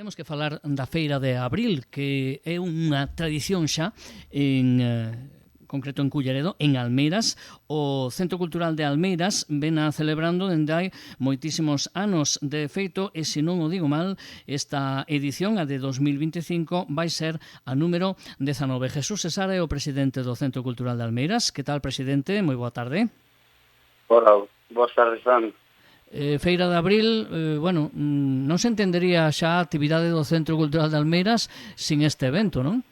Temos que falar da Feira de Abril, que é unha tradición xa en concreto en Culleredo, en Almeiras. O Centro Cultural de Almeiras ven a celebrando dende hai moitísimos anos. De feito, e se non o digo mal, esta edición, a de 2025, vai ser a número 19. Jesús Cesar é o presidente do Centro Cultural de Almeiras. Que tal, presidente? Moi boa tarde. Hola, boas tardes, Fran. Feira de Abril, non se entendería xa a actividade do Centro Cultural de Almeiras sin este evento, non?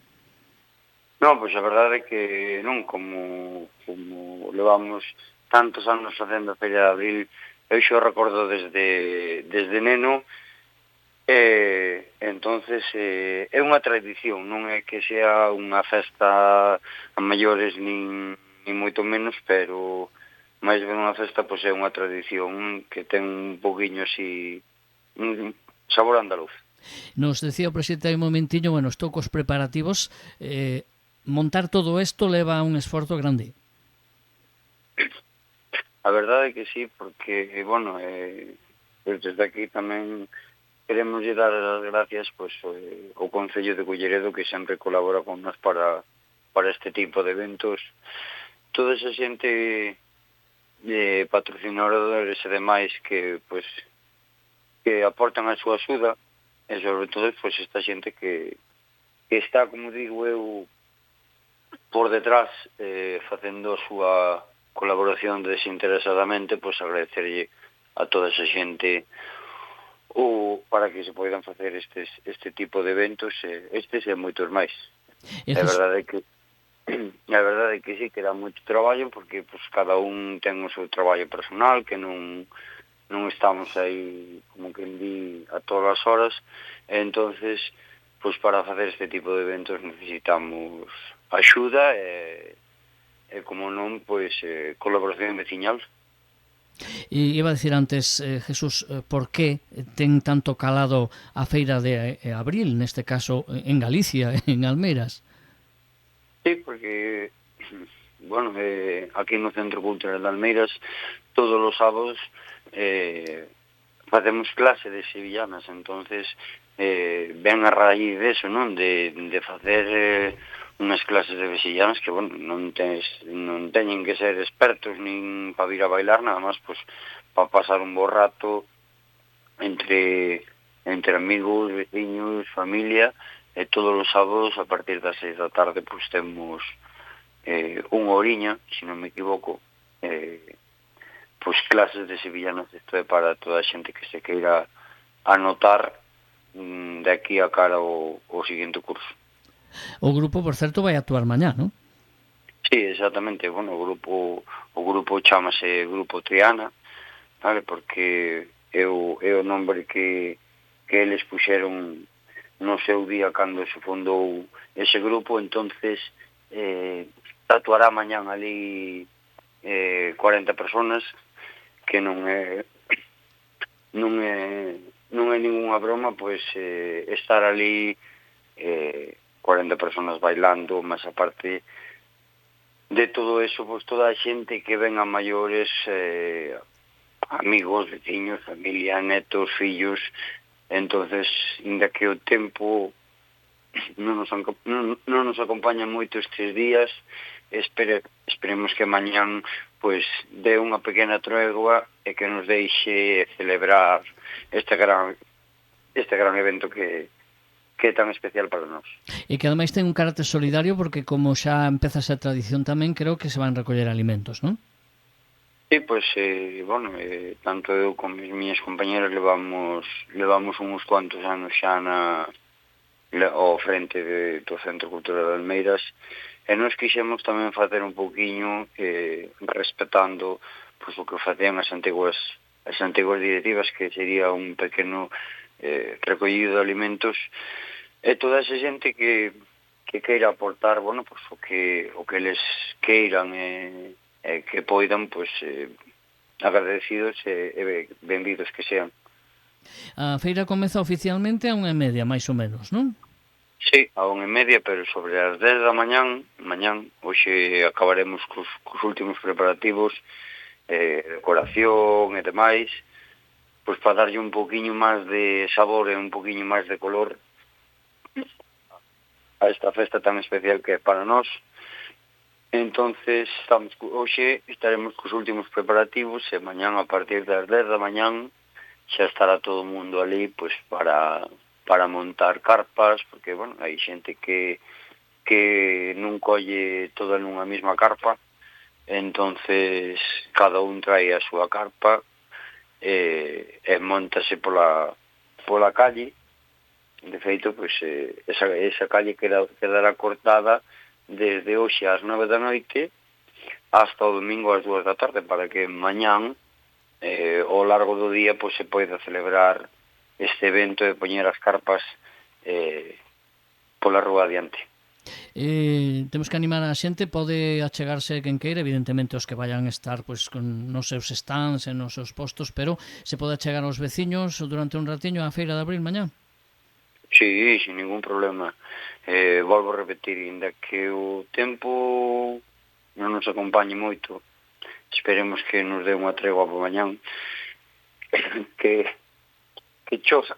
Non, pois a verdade é que non, como levamos tantos anos facendo a Feira de Abril, eu xo recordo desde neno, entonces é unha tradición, non é que sea unha festa a maiores nin moito menos, pero máis ben unha festa, pois é unha tradición que ten un poquinho así un sabor andaluz. Nos decía o presidente hai un momentiño, estou cos preparativos, montar todo isto leva un esforzo grande. A verdade é que sí, porque, desde aquí tamén queremos dar as gracias ao Concello de Culleredo, que sempre colabora con nós para este tipo de eventos. Toda esa xente de patrocinadores e demais que aportan a súa axuda, e sobre todo esta xente que está, como digo eu, por detrás, facendo a súa colaboración desinteresadamente, agradecerlle a toda esa xente para que se poidan facer este tipo de eventos, estes e moitos máis. A verdade é que sí, que dá moito traballo, porque cada un ten o seu traballo personal, que non estamos aí, como quen di, a todas as horas, e entonces, para facer este tipo de eventos necesitamos axuda e como non, colaboración veciñal. E iba a decir antes, Jesús, por que ten tanto calado a Feira de Abril, neste caso en Galicia, en Almeiras? Sí, porque, aquí no Centro Cultural de Almeiras, todos os sábados facemos clase de sevillanas, entonces ven a raíz deso, non? De facer unhas clases de sevillanas que, non teñen que ser expertos nin para vir a bailar, nada máis, para pasar un bo rato entre amigos, veciños, familia. E todos os sábados, a partir das 6 da tarde, temos unha horiña, se non me equivoco, clases de sevillanas. Isto é para toda a xente que se queira anotar de aquí a cara o seguinte curso. O grupo, por certo, vai actuar mañá, non? Sí, exactamente. O grupo chámase Grupo Triana, vale? Porque é o nombre que eles puxeron no seu día cando se fundou ese grupo. Entonces actuará mañán ali 40 personas, que non é ninguna broma, estar ali 40 personas bailando, mas aparte de todo eso, toda a xente que ven a maiores, amigos, veciños, familia, netos, fillos. Entonces, inda que o tempo non nos acompaña moito estes días, esperemos que mañán dé unha pequena tregua e que nos deixe celebrar este gran evento que é tan especial para nós. E que ademais ten un carácter solidario, porque como xa empeza a ser tradición tamén, creo que se van recoller alimentos, non? Sí, tanto eu como as miñas compañeras levamos uns cuantos anos xa ao frente do Centro Cultural de Almeiras, e nos quixemos tamén facer un pouquiño respetando o que facían as antiguas directivas, que sería un pequeno recollido de alimentos, e toda esa xente que queira aportar, o que eles queiran e que poidan, agradecidos e benvidos que sean. A feira comeza oficialmente a 1:30, máis ou menos, non? Sí, a 1:30, pero sobre as 10 da mañán, hoxe acabaremos cos últimos preparativos, decoración e demais, pois para darlle un poquinho máis de sabor e un poquinho máis de color a esta festa tan especial que é para nós. Entonces, hoxe estaremos cos últimos preparativos e mañán a partir das 10 da mañán xa estará todo o mundo ali pois para montar carpas, porque, bueno, hai xente que non colle toda nunha mesma carpa, entonces cada un trae a súa carpa e montase pola calle. De feito, pois, esa calle quedará cortada desde hoxe ás 9 da noite hasta o domingo ás 2 da tarde, para que mañán, ao largo do día, pois, se poida celebrar este evento e poñer as carpas pola rúa adiante. Temos que animar a xente, pode achegarse quen queira, evidentemente os que vayan estar pois nos seus stands e nos seus postos, pero se pode achegar aos veciños durante un ratiño á Feira de Abril mañá. Sí, sin ningún problema. Volvo a repetir, ainda que o tempo non nos acompañe moito, esperemos que nos dé unha tregua por mañán, que chova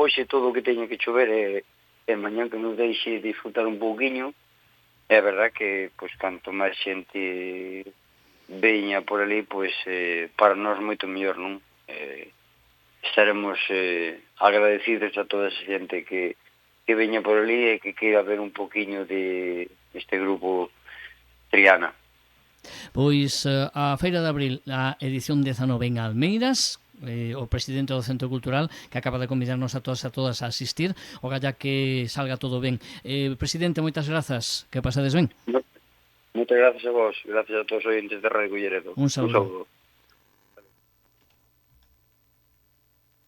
hoxe todo o que teña que chover e mañán que nos deixe disfrutar un pouquiño. É verdad que pois canto máis xente veña por ali, pois para nós moito mellor, non? Estaremos agradecidos a toda esa xente que veña por ali e que queira ver un poquinho de este grupo Triana. Pois a Feira de Abril, a edición 19 en Almeiras, o presidente do Centro Cultural que acaba de convidarnos a todas a asistir, o galla que salga todo ben. Presidente, moitas grazas, que pasades ben. Moitas grazas a vos, gracias a todos os oyentes de Radio Culleredo. Un saúdo.